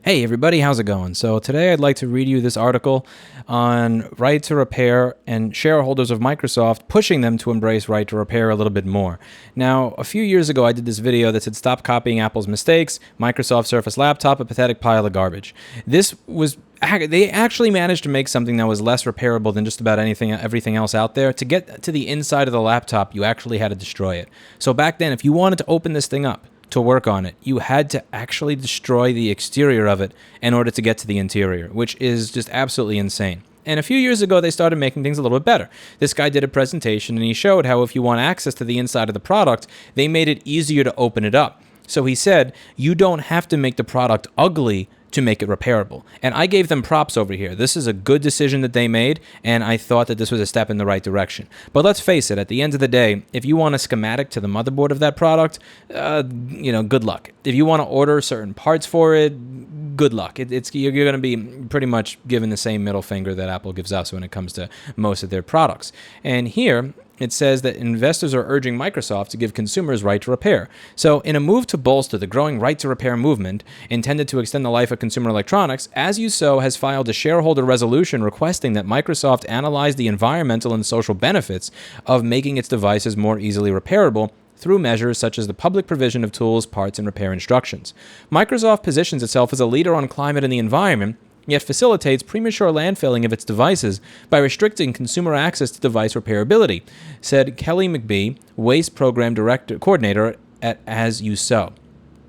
Hey everybody, how's it going? So today I'd like to read you this article on right to repair and shareholders of Microsoft pushing them to embrace right to repair a little bit more. Now, a few years ago I did this video that said stop copying Apple's mistakes, Microsoft Surface laptop, a pathetic pile of garbage. They actually managed to make something that was less repairable than just about everything else out there. To get to the inside of the laptop, you actually had to destroy it. So back then, if you wanted to open this thing up, to work on it, you had to actually destroy the exterior of it in order to get to the interior, which is just absolutely insane. And a few years ago, they started making things a little bit better. This guy did a presentation and he showed how if you want access to the inside of the product, they made it easier to open it up. So he said, you don't have to make the product ugly to make it repairable. And I gave them props over here. This is a good decision that they made, and I thought that this was a step in the right direction. But let's face it, at the end of the day, if you want a schematic to the motherboard of that product, good luck. If you want to order certain parts for it, good luck. You're going to be pretty much given the same middle finger that Apple gives us when it comes to most of their products. And here, it says that investors are urging Microsoft to give consumers right to repair. So in a move to bolster the growing right to repair movement intended to extend the life of consumer electronics, As You Sow has filed a shareholder resolution requesting that Microsoft analyze the environmental and social benefits of making its devices more easily repairable through measures such as the public provision of tools, parts, and repair instructions. Microsoft positions itself as a leader on climate and the environment, yet facilitates premature landfilling of its devices by restricting consumer access to device repairability, said Kelly McBee, Waste Program Coordinator at As You Sow.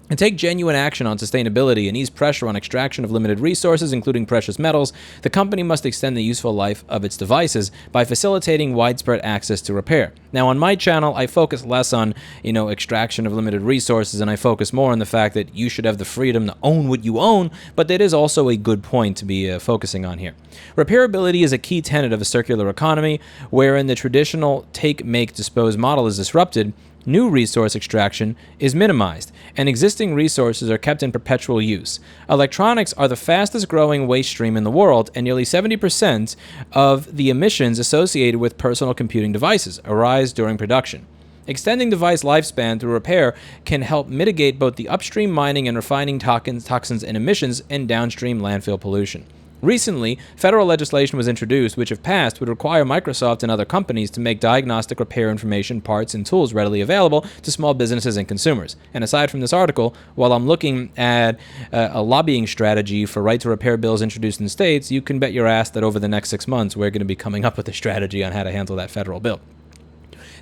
To take genuine action on sustainability and ease pressure on extraction of limited resources, including precious metals, the company must extend the useful life of its devices by facilitating widespread access to repair. Now, on my channel, I focus less on, extraction of limited resources, and I focus more on the fact that you should have the freedom to own what you own, but that is also a good point to be focusing on here. Repairability is a key tenet of a circular economy, wherein the traditional take, make, dispose model is disrupted. New resource extraction is minimized, and existing resources are kept in perpetual use. Electronics are the fastest growing waste stream in the world, and nearly 70% of the emissions associated with personal computing devices arise during production. Extending device lifespan through repair can help mitigate both the upstream mining and refining toxins and emissions and downstream landfill pollution. Recently, federal legislation was introduced which, if passed, would require Microsoft and other companies to make diagnostic repair information, parts, and tools readily available to small businesses and consumers. And aside from this article, while I'm looking at a lobbying strategy for right-to-repair bills introduced in states, you can bet your ass that over the next 6 months, we're going to be coming up with a strategy on how to handle that federal bill.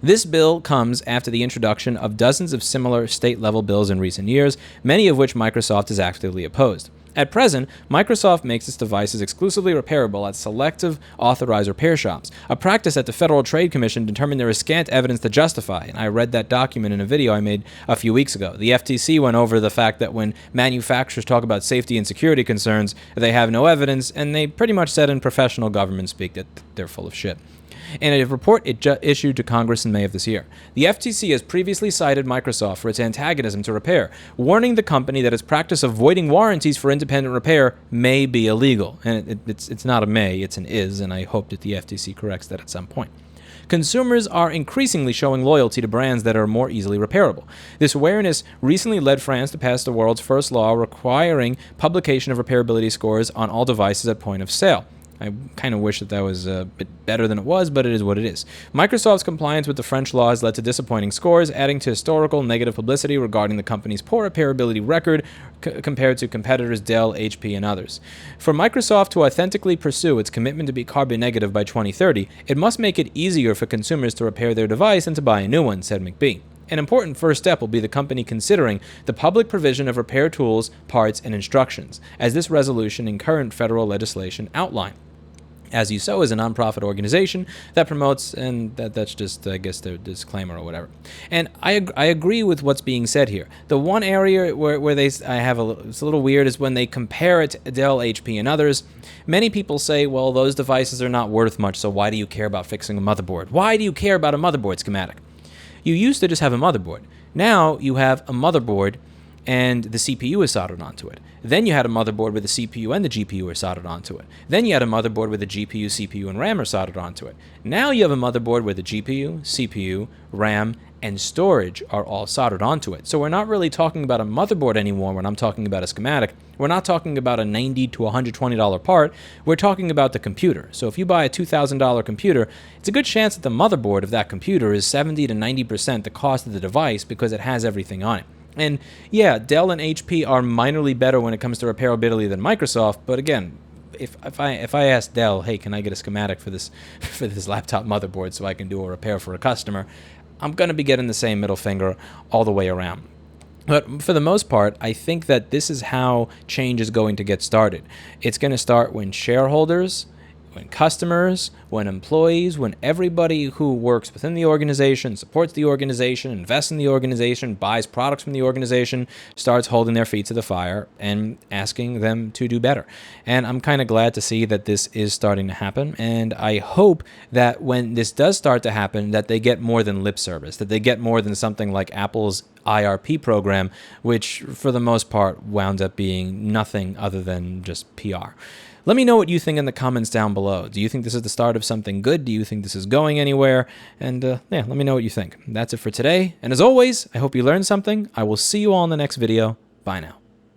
This bill comes after the introduction of dozens of similar state-level bills in recent years, many of which Microsoft has actively opposed. At present, Microsoft makes its devices exclusively repairable at selective authorized repair shops, a practice that the Federal Trade Commission determined there is scant evidence to justify, and I read that document in a video I made a few weeks ago. The FTC went over the fact that when manufacturers talk about safety and security concerns, they have no evidence, and they pretty much said in professional government speak that they're full of shit. In a report it issued to Congress in May of this year, the FTC has previously cited Microsoft for its antagonism to repair, warning the company that its practice of voiding warranties for independent repair may be illegal. And it's not a may, it's an is, and I hope that the FTC corrects that at some point. Consumers are increasingly showing loyalty to brands that are more easily repairable. This awareness recently led France to pass the world's first law requiring publication of repairability scores on all devices at point of sale. I kind of wish that was a bit better than it was, but it is what it is. Microsoft's compliance with the French law has led to disappointing scores, adding to historical negative publicity regarding the company's poor repairability record compared to competitors Dell, HP, and others. For Microsoft to authentically pursue its commitment to be carbon negative by 2030, it must make it easier for consumers to repair their device than to buy a new one, said McBee. An important first step will be the company considering the public provision of repair tools, parts, and instructions, as this resolution and current federal legislation outline. As You Sow is a nonprofit organization that promotes, and that's just, I guess, their disclaimer or whatever. And I agree with what's being said here. The one area where it's a little weird is when they compare it to Dell, HP, and others. Many people say, well, those devices are not worth much, so why do you care about fixing a motherboard? Why do you care about a motherboard schematic? You used to just have a motherboard. Now you have a motherboard and the CPU is soldered onto it. Then you had a motherboard where the CPU and the GPU are soldered onto it. Then you had a motherboard where the GPU, CPU, and RAM are soldered onto it. Now you have a motherboard where the GPU, CPU, RAM, and storage are all soldered onto it. So we're not really talking about a motherboard anymore when I'm talking about a schematic. We're not talking about a $90 to $120 part. We're talking about the computer. So if you buy a $2,000 computer, it's a good chance that the motherboard of that computer is 70 to 90% the cost of the device because it has everything on it. And yeah, Dell and HP are minorly better when it comes to repairability than Microsoft, but again, if I ask Dell, hey, can I get a schematic for this laptop motherboard so I can do a repair for a customer, I'm going to be getting the same middle finger all the way around. But for the most part, I think that this is how change is going to get started. It's going to start when shareholders, when customers, when employees, when everybody who works within the organization, supports the organization, invests in the organization, buys products from the organization, starts holding their feet to the fire and asking them to do better. And I'm kind of glad to see that this is starting to happen. And I hope that when this does start to happen, that they get more than lip service, that they get more than something like Apple's IRP program, which for the most part wound up being nothing other than just PR. Let me know what you think in the comments down below. Do you think this is the start of something good? Do you think this is going anywhere? And yeah, let me know what you think. That's it for today. And as always, I hope you learned something. I will see you all in the next video. Bye now.